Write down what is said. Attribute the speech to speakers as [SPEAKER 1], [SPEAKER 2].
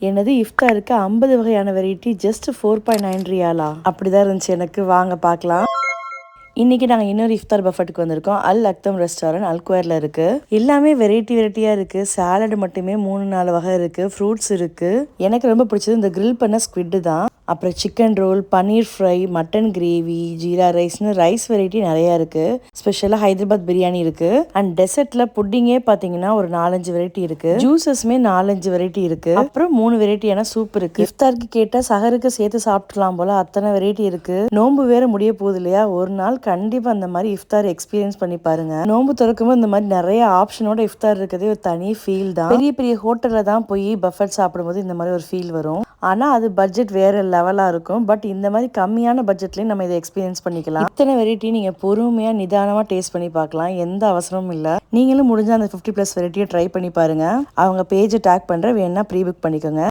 [SPEAKER 1] என்னது இஃப்தாருக்கு 50 வகையான variety just 4.9 ரியாலா? அப்படிதான் இருந்துச்சு எனக்கு. வாங்க பார்க்கலாம். இன்னைக்கு நாங்கள் இன்னொரு இஃப்தார் பஃபட்டுக்கு வந்திருக்கோம். அல் அக்தம் ரெஸ்டாரண்ட் அல்குவேர்ல இருக்கு. எல்லாமே வெரைட்டியா இருக்கு. சாலட் மட்டுமே 3-4 வகை இருக்கு. ஃப்ரூட்ஸ் இருக்கு. எனக்கு ரொம்ப பிடிச்சது இந்த கிரில் பண்ண ஸ்குவிட் தான். அப்புறம் chicken roll, paneer fry, mutton gravy, jeera ரைஸ்னு ரைஸ் வெரைட்டி நிறைய இருக்கு. ஸ்பெஷலா ஹைதராபாத் பிரியாணி இருக்கு. அண்ட் டெசர்ட்ல புட்டிங்கே பாத்தீங்கன்னா ஒரு 4-5 வெரைட்டி இருக்கு. ஜூசஸ்மே 4-5 வெரைட்டி இருக்கு. அப்புறம் 3 வெரைட்டியான சூப் இருக்கு. இஃப்தாருக்கு கேட்டா சஹருக்கு சேர்த்து சாப்பிடலாம் போல அத்தனை வெரைட்டி இருக்கு. நோம்பு வேற முடிய போகுது இல்லையா? ஒரு நாள் கண்டிப்பா அந்த மாதிரி இஃப்தார் எக்ஸ்பீரியன்ஸ் பண்ணி பாருங்க. நோம்பு திறக்கும்போது இந்த மாதிரி நிறைய ஆப்ஷனோட இஃப்தார் இருக்கிறதே ஒரு தனி ஃபீல் தான். பெரிய பெரிய ஹோட்டல்ல தான் போய் பஃபட் சாப்பிடும்போது இந்த மாதிரி ஒரு ஃபீல் வரும். ஆனா அது பட்ஜெட் வேற லெவலா இருக்கும். பட் இந்த மாதிரி கம்மியான பட்ஜெட்லயும் நம்ம இதை எக்ஸ்பீரியன்ஸ் பண்ணிக்கலாம். இத்தனை வெரைட்டி நீங்க பொறுமையா நிதானமா டேஸ்ட் பண்ணி பார்க்கலாம். எந்த அவசரமும் இல்ல. நீங்களும் முடிஞ்ச அந்த 50+ வெரைட்டியை ட்ரை பண்ணி பாருங்க. அவங்க பேஜை டேக் பண்ற, வேணா ப்ரீ புக் பண்ணிக்கோங்க.